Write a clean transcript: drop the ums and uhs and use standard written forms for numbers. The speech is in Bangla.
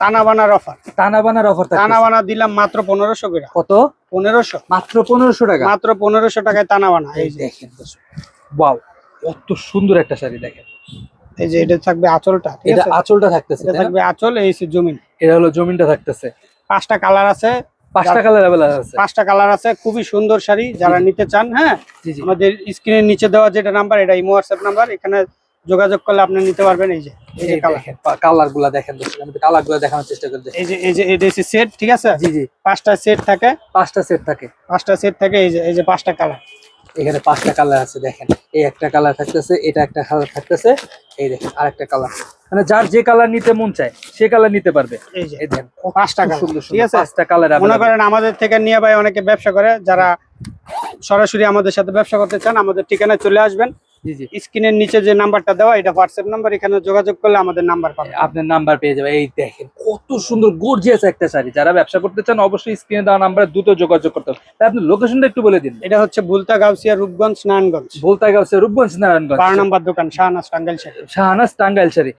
টানা বানার অফার। টানা বানার অফার থাকতেছে। টানা বানা দিলাম মাত্র 1500 করে। কত? 1500, মাত্র 1500 টাকা। মাত্র 1500 টাকায় টানা বানা। এই দেখেন ওয়াও, কত সুন্দর একটা শাড়ি দেখেন। এই যে এটা থাকবে আঁচলটা, ঠিক এটা আছে? আঁচলটা থাকতেছে, এটা থাকবে আঁচল, এই যে জমিন। এটা হলো জমিনটা থাকতেছে। 5টা কালার আছে, 5টা কালার अवेलेबल আছে। 5টা কালার আছে, খুবই সুন্দর শাড়ি। যারা নিতে চান, হ্যাঁ, জি জি, আমাদের স্ক্রিনের নিচে দেওয়া যেটা নাম্বার, এটা ইমো হোয়াটসঅ্যাপ নাম্বার, এখানে যোগাযোগ করলে আপনি নিতে পারবেন। এই যে কালার, দেখেন কালারগুলো দেখেন দর্শক, আমি কালারগুলো দেখানোর চেষ্টা করি। এটা সেট, ঠিক আছে? জি জি, 5টা সেট থাকে, 5টা সেট থাকে। 5টা সেট থাকে। এই যে 5টা কালার, এখানে 5টা কালার আছে দেখেন। এই একটা কালার থাকতেছে, এটা একটা কালার থাকতেছে, এই দেখেন আরেকটা কালার। মানে যার যে কালার নিতে মন চায় সে কালার নিতে পারবে। এই যে দেখেন 5টা কালার, সুন্দর ঠিক আছে? 5টা কালার। মনে করেন আমাদের থেকে নিয়ে ভাই অনেকে ব্যবসা করে, যারা সরাসরি আমাদের সাথে ব্যবসা করতে চান, আমাদের ঠিকানায় চলে আসবেন। জি জি, স্ক্রিনের নিচে যে নাম্বারটা দেওয়া, এটা হোয়াটসঅ্যাপ নাম্বার, এখানে যোগাযোগ করলে আমাদের নাম্বার পাবেন। আপনার নাম্বার পেয়ে যাবে। এই দেখেন কত সুন্দর গর্জিয়াস একটা শাড়ি। যারা ব্যবসা করতে চান অবশ্যই স্ক্রিনে দেওয়া নাম্বারে দ্রুত যোগাযোগ করতে হবে। তাই আপনি লোকেশনটা একটু বলে দিন। এটা হচ্ছে ভুলতা গাউসিয়া, রূপগঞ্জ, নারায়ণগঞ্জ। বলতে গেছে রূপগঞ্জ নারায়ণগঞ্জ। 12 নম্বর দোকান, শাহনাজ টাঙ্গাইল শাড়ি। শাহনাজ টাঙ্গাইল শাড়ি।